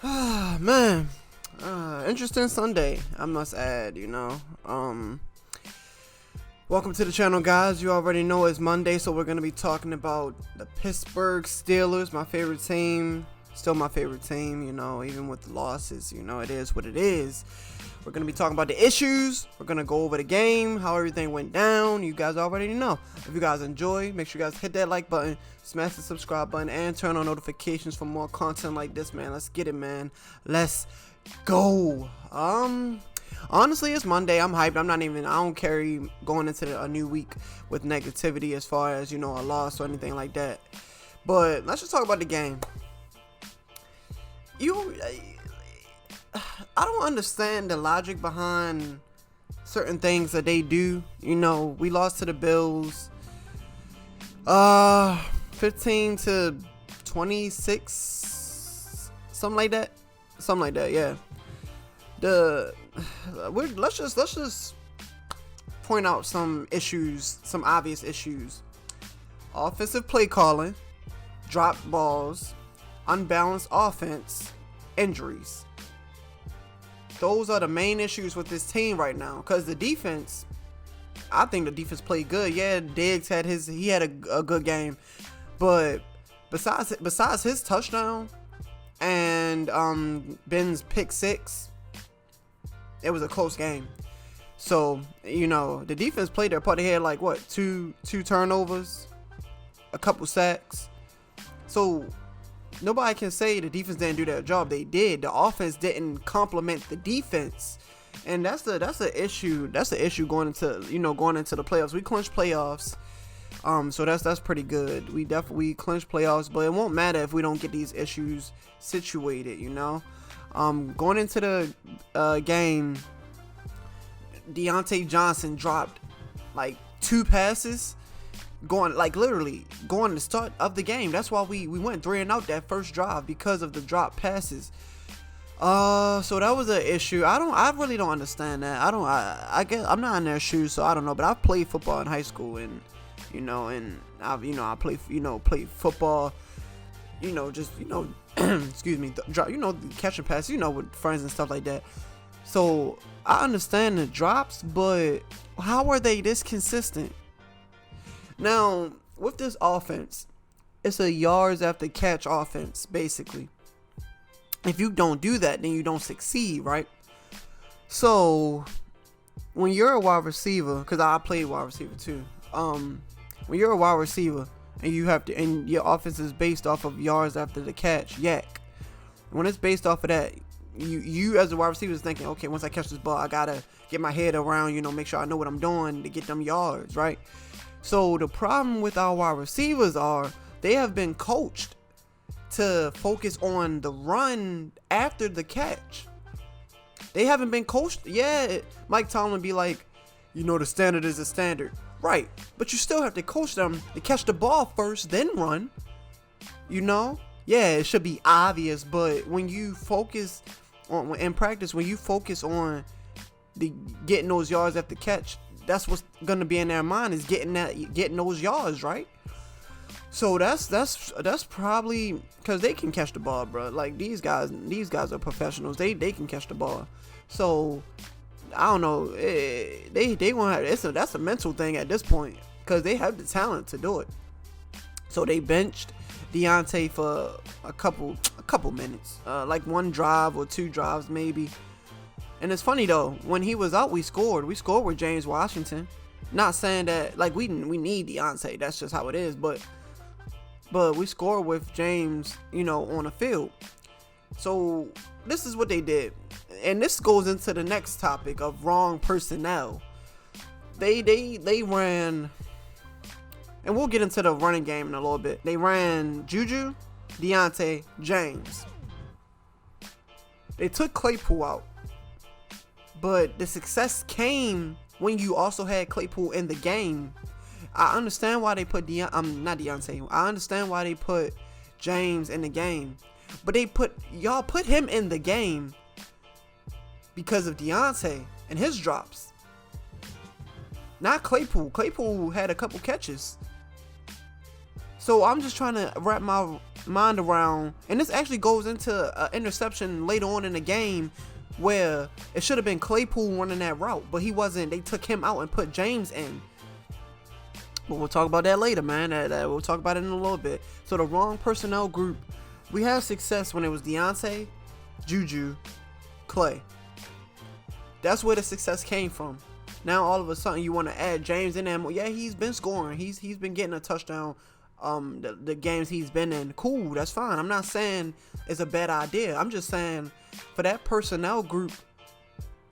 Man, interesting Sunday, I must add, welcome to the channel, guys. You already know it's Monday, so we're going to be talking about the Pittsburgh Steelers, my favorite team. Still my favorite team, even with the losses, it is what it is. We're going to be talking about the issues. We're going to go over the game, how everything went down. You guys already know. If you guys enjoy, make sure you guys hit that like button, smash the subscribe button, and turn on notifications for more content like this, man. Let's get it, man. Let's go. Honestly, it's Monday. I'm hyped. I don't carry going into a new week with negativity as far as, a loss or anything like that. But let's just talk about the game. I don't understand the logic behind certain things that they do. We lost to the Bills 15-26, something like that, yeah. Let's just point out some issues, some obvious issues. Offensive play calling, dropped balls, unbalanced offense, injuries. Those are the main issues with this team right now. Because the defense, I think the defense played good. Yeah, Diggs had a good game, but besides his touchdown and Ben's pick six, it was a close game. So the defense played their part. They had two turnovers, a couple sacks. So nobody can say the defense didn't do their job. They did. The offense didn't complement the defense, and that's the issue. That's the issue going into the playoffs. We clinched playoffs, so that's pretty good. We definitely clinched playoffs, but it won't matter if we don't get these issues situated. Going into the game, Deontay Johnson dropped 2 passes. Literally going to the start of the game. That's why we went 3-and-out that first drive, because of the drop passes. So that was an issue. I really don't understand that. I guess I'm not in their shoes, so I don't know. But I've played football in high school, and I played football. Excuse me, catching passes, with friends and stuff like that. So I understand the drops, but how are they this consistent? Now, with this offense, it's a yards after catch offense, basically. If you don't do that, then you don't succeed, right? So, when you're a wide receiver, because I played wide receiver too, when you're a wide receiver and and your offense is based off of yards after the catch, when it's based off of that, you as a wide receiver is thinking, okay, once I catch this ball, I gotta get my head around, make sure I know what I'm doing to get them yards, right? So the problem with our wide receivers are they have been coached to focus on the run after the catch. They haven't been coached. Yeah, Mike Tomlin be like, the standard is a standard. Right, but you still have to coach them to catch the ball first, then run. Yeah, it should be obvious, but when you focus on, in practice, when you focus on getting those yards after catch, that's what's gonna be in their mind, is getting those yards, right? So that's probably because they can catch the ball, bro. These guys are professionals. They can catch the ball. So I don't know. They won't have. That's a mental thing at this point, because they have the talent to do it. So they benched Deontay for a couple minutes, one drive or 2 drives maybe. And it's funny though, when he was out, we scored with James Washington. Not saying that we need Deontay, that's just how it is, but we scored with James, on the field. So this is what they did, and this goes into the next topic of wrong personnel. They ran, and we'll get into the running game in a little bit. They ran Juju, Deontay, James. They took Claypool out. But the success came when you also had Claypool in the game. I understand why they put not Deontay. I understand why they put James in the game. But y'all put him in the game because of Deontay and his drops. Not Claypool. Claypool had a couple catches. So I'm just trying to wrap my mind around, and this actually goes into an interception later on in the game where it should have been Claypool running that route, but he wasn't. They took him out and put James in. But we'll talk about that later, man. We'll talk about it in a little bit. So the wrong personnel group. We had success when it was Deontay, Juju, Clay. That's where the success came from. Now all of a sudden you want to add James in there. Yeah, he's been scoring. He's been getting a touchdown. The games he's been in. Cool, that's fine. I'm not saying it's a bad idea. I'm just saying for that personnel group,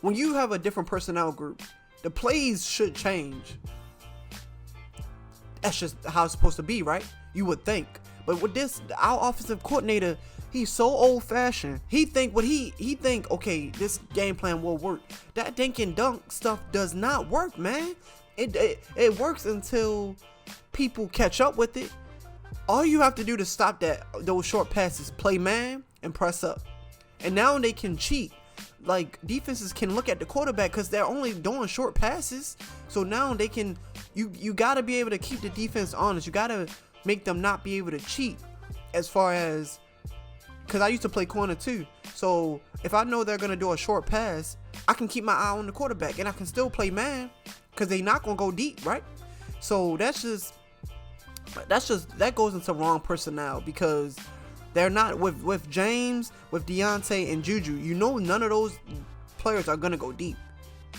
when you have a different personnel group, the plays should change. That's just how it's supposed to be, right? You would think. But with this, our offensive coordinator, he's so old-fashioned. He think okay, this game plan will work. That dink and dunk stuff does not work, man. It works until people catch up with it. All you have to do to stop those short passes, play man and press up. And now they can cheat. Like, defenses can look at the quarterback because they're only doing short passes. So now they can, you got to be able to keep the defense honest. You got to make them not be able to cheat as far as, because I used to play corner too. So if I know they're going to do a short pass, I can keep my eye on the quarterback and I can still play man because they're not going to go deep, right? So that goes into wrong personnel because they're not with James, with Deontay and Juju. You know, none of those players are gonna go deep.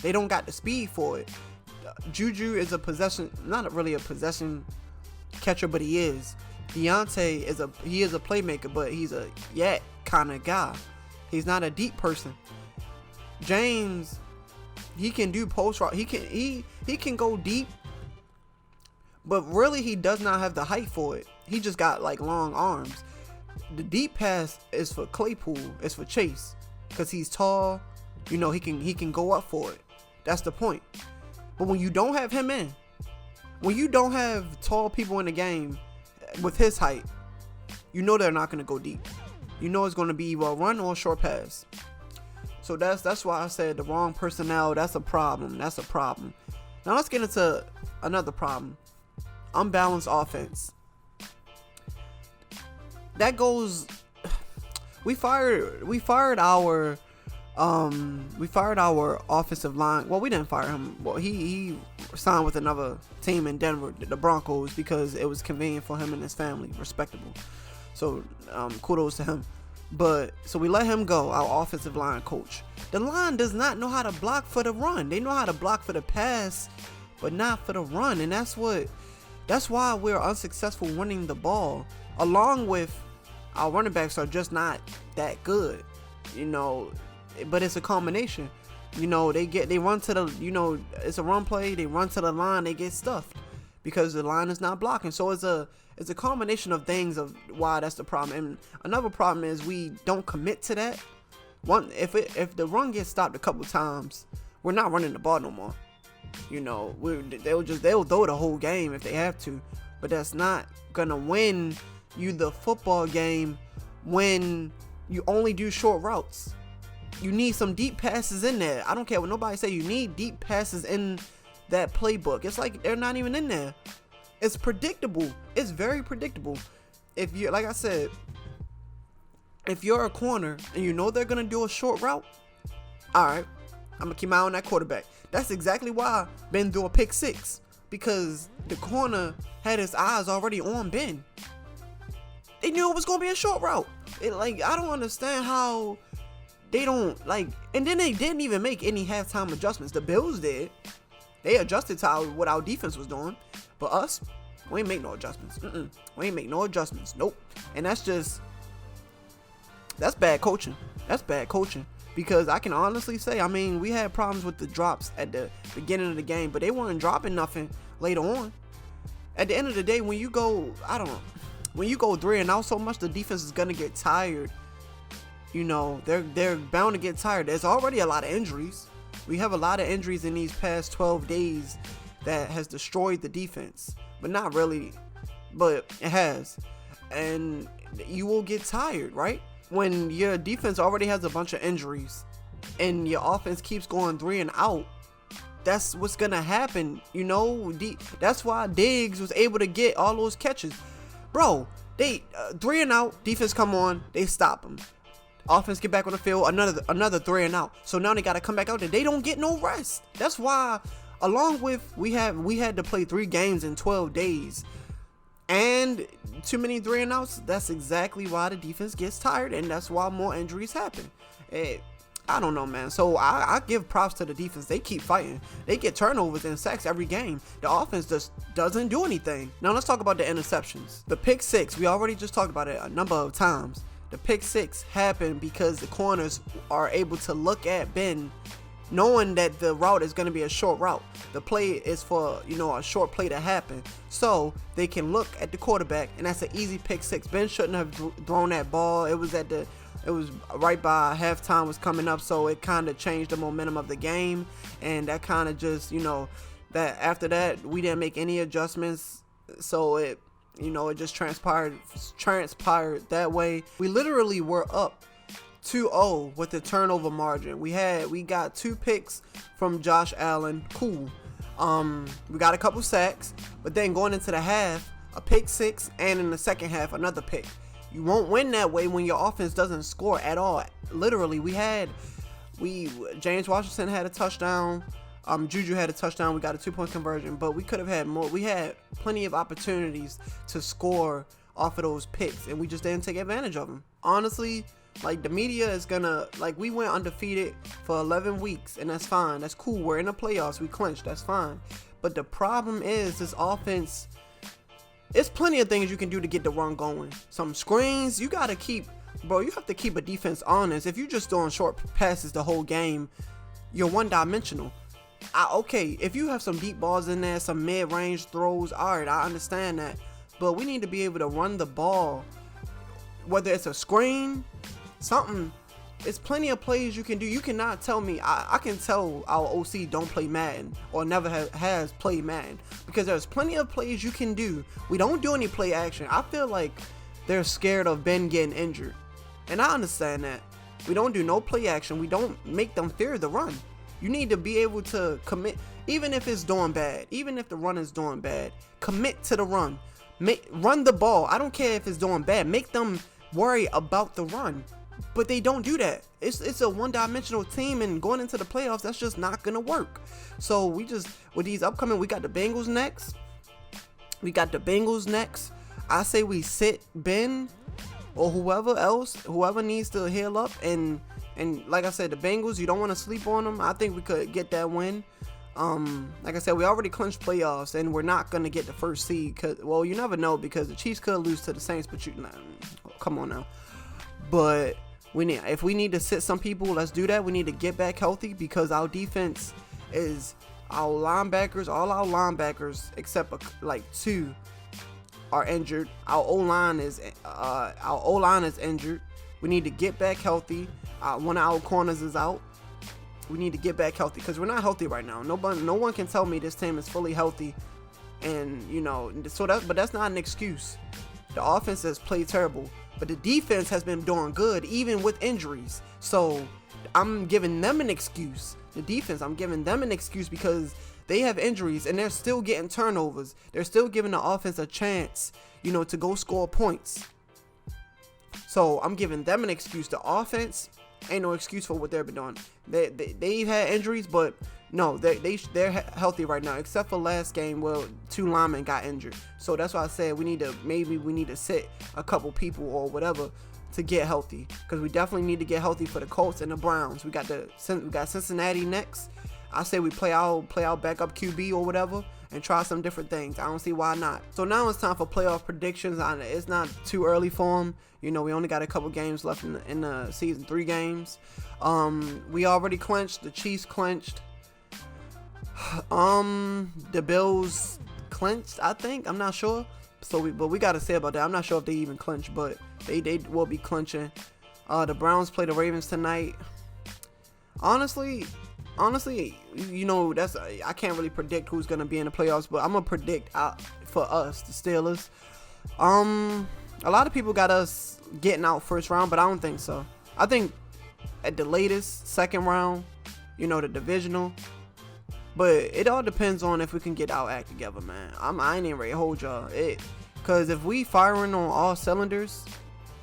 They don't got the speed for it. Juju is not really a possession catcher, but he is. Deontay is a playmaker, but he's a yak kind of guy. He's not a deep person. James, he can do post route. He can go deep. But really, he does not have the height for it. He just got like long arms. The deep pass is for Claypool. It's for Chase, because he's tall. You know, he can go up for it. That's the point. But when you don't have him in, when you don't have tall people in the game with his height, you know they're not going to go deep. You know it's going to be either a run or a short pass. So that's why I said the wrong personnel. That's a problem. That's a problem. Now let's get into another problem. Unbalanced offense. That goes. We fired our offensive line. Well, we didn't fire him. Well, he signed with another team in Denver, the Broncos, because it was convenient for him and his family. Respectable. So kudos to him. But so we let him go, our offensive line coach. The line does not know how to block for the run. They know how to block for the pass, but not for the run. And that's why we're unsuccessful running the ball. Along with our running backs are just not that good, you know. But it's a combination. You know, they run to the, you know, it's a run play. They run to the line. They get stuffed because the line is not blocking. So it's a combination of things of why that's the problem. And another problem is we don't commit to that. If the run gets stopped a couple times, we're not running the ball no more. You know, they'll throw the whole game if they have to, but that's not gonna win you the football game when you only do short routes. You need some deep passes in there. I don't care what nobody say. You need deep passes in that playbook. It's like they're not even in there. It's predictable. It's very predictable. If you, like I said, if you're a corner and you know they're gonna do a short route, all right, I'm gonna keep my eye on that quarterback. That's exactly why Ben threw a pick six, because the corner had his eyes already on Ben. They knew it was gonna be a short route. I don't understand how they don't and then they didn't even make any halftime adjustments. The Bills did. They adjusted to what our defense was doing, but us, we ain't make no adjustments. We ain't make no adjustments. Nope. And that's bad coaching. That's bad coaching. Because I can honestly say, I mean, we had problems with the drops at the beginning of the game, but they weren't dropping nothing later on. At the end of the day, when you go 3 and out so much, the defense is gonna get tired. You know, they're bound to get tired. There's already a lot of injuries. We have a lot of injuries in these past 12 days that has destroyed the defense. But not really, but it has. And you will get tired, right? When your defense already has a bunch of injuries and your offense keeps going 3 and out, that's what's gonna happen. You know, that's why Diggs was able to get all those catches. Bro, they 3 and out, defense come on, they stop them. Offense get back on the field, another 3 and out. So now they got to come back out there. They don't get no rest. That's why, along with we had to play 3 games in 12 days. And too many 3 and outs, that's exactly why the defense gets tired, and that's why more injuries happen. I don't know, man. So I give props to the defense. They keep fighting. They get turnovers and sacks every game. The offense just doesn't do anything. Now let's talk about the interceptions. The pick 6, we already just talked about it a number of times. The pick 6 happened because the corners are able to look at Ben, knowing that the route is going to be a short route. The play is for, a short play to happen. So they can look at the quarterback, and that's an easy pick 6. Ben shouldn't have thrown that ball. It was right by halftime was coming up, so it kind of changed the momentum of the game. And that kind of just, that after that, we didn't make any adjustments. So it just transpired that way. We literally were up 2-0 with the turnover margin. We got 2 picks from Josh Allen. Cool. We got a couple sacks, but then going into the half, a pick 6, and in the second half, another pick. You won't win that way when your offense doesn't score at all. Literally, James Washington had a touchdown. Juju had a touchdown. We got a 2-point conversion, but we could have had more. We had plenty of opportunities to score off of those picks, and we just didn't take advantage of them. Honestly, the media is gonna, we went undefeated for 11 weeks, and that's fine. That's cool. We're in the playoffs. We clinched. That's fine. But the problem is this offense. It's plenty of things you can do to get the run going. Some screens, you have to keep a defense honest. If you're just throwing short passes the whole game, you're one-dimensional. Okay, if you have some deep balls in there, some mid-range throws, all right, I understand that. But we need to be able to run the ball, whether it's a screen, something. It's plenty of plays you can do. You cannot tell me. I can tell our OC don't play Madden or never has played Madden, because there's plenty of plays you can do. We don't do any play action. I feel like they're scared of Ben getting injured, and I understand that. We don't do no play action. We don't make them fear the run. You need to be able to commit, even if it's doing bad, even if the run is doing bad. Commit to the run. Run the ball. I don't care if it's doing bad. Make them worry about the run. But they don't do that. It's a one-dimensional team, and going into the playoffs, that's just not gonna work. So with these upcoming, we got the Bengals next. I say we sit Ben or whoever needs to heal up, and like I said, the Bengals, you don't want to sleep on them. I think we could get that win. Like I said, we already clinched playoffs, and we're not gonna get the first seed. You never know, because the Chiefs could lose to the Saints, but come on now. But if we need to sit some people, let's do that. We need to get back healthy, because our defense is all our linebackers except 2 are injured. Our O-line is injured. We need to get back healthy. One of our corners is out. We need to get back healthy, because we're not healthy right now. No one can tell me this team is fully healthy, and but that's not an excuse. The offense has played terrible, but the defense has been doing good even with injuries. So I'm giving them an excuse. The defense, I'm giving them an excuse, because they have injuries and they're still getting turnovers. They're still giving the offense a chance, to go score points. So I'm giving them an excuse. The offense ain't no excuse for what they've been doing. They've had injuries, but no, they're healthy right now, except for last game where 2 linemen got injured. So that's why I said we need to sit a couple people or whatever to get healthy, because we definitely need to get healthy for the Colts and the Browns. We got Cincinnati next. I say we play our backup QB or whatever and try some different things. I don't see why not. So now it's time for playoff predictions. It's not too early for them. We only got a couple games left in the season, 3 games. We already clinched. The Chiefs clinched. The Bills clinched, I think. I'm not sure. But we got to say about that. I'm not sure if they even clinched, but they will be clinching. The Browns play the Ravens tonight. Honestly, I can't really predict who's gonna be in the playoffs, but I'm gonna predict for us, the Steelers. A lot of people got us getting out first round, but I don't think so. I think at the latest second round, the divisional. But it all depends on if we can get our act together, man. I ain't even ready to hold y'all. Because if we firing on all cylinders,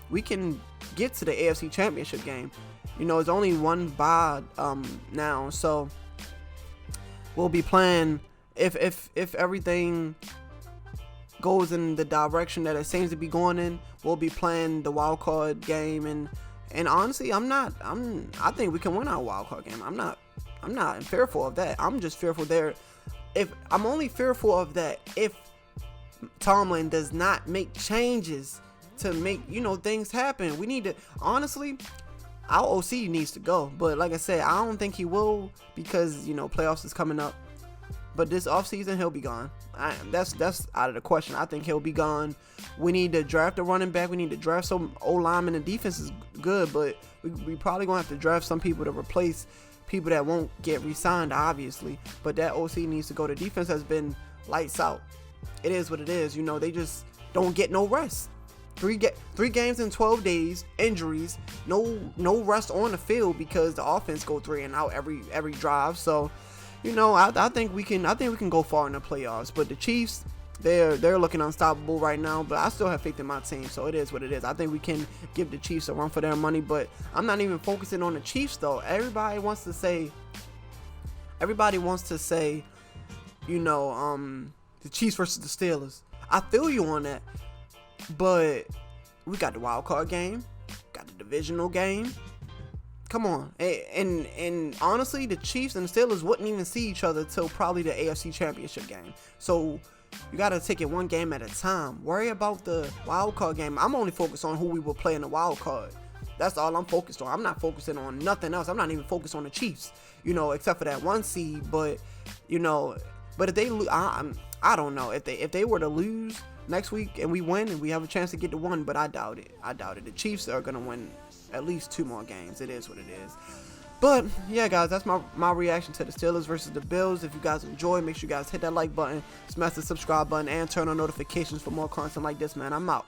we can get to the AFC Championship game. You know, it's only one bye now, so we'll be playing if everything goes in the direction that it seems to be going in. We'll be playing the wild card game, and honestly, I think we can win our wild card game. I'm not fearful of that. I'm just fearful there. I'm only fearful of that if Tomlin does not make changes to make, you know, things happen. We need to, honestly, our OC needs to go. But like I said, I don't think he will, because, you know, playoffs is coming up. But this offseason, he'll be gone. That's out of the question. I think he'll be gone. We need to draft a running back. We need to draft some O-linemen. The defense is good, but we probably going to have to draft some people to replace people that won't get re-signed, obviously. But that OC needs to go. The defense has been lights out. It is what it is. You know, they just don't get no rest. Three games in 12 days, injuries, no rest on the field because the offense go 3 and out every drive. So, you know, I think we can go far in the playoffs. But the Chiefs, they're looking unstoppable right now. But I still have faith in my team, so it is what it is. I think we can give the Chiefs a run for their money. But I'm not even focusing on the Chiefs though. Everybody wants to say, you know, the Chiefs versus the Steelers. I feel you on that. But we got the wild card game, got the divisional game. Come on. And honestly, the Chiefs and the Steelers wouldn't even see each other till probably the AFC Championship game. So you got to take it one game at a time. Worry about the wild card game. I'm only focused on who we will play in the wild card. That's all I'm focused on. I'm not focusing on nothing else. I'm not even focused on the Chiefs, you know, except for that 1 seed. But, you know, but if they lose, I don't know. If they were to lose next week and we win and we have a chance to get to 1, but I doubt it. The Chiefs are going to win at least 2 more games. It is what it is. But yeah, guys, that's my reaction to the Steelers versus the Bills. If you guys enjoy, make sure you guys hit that like button, smash the subscribe button, and turn on notifications for more content like this, man. I'm out.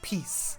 Peace.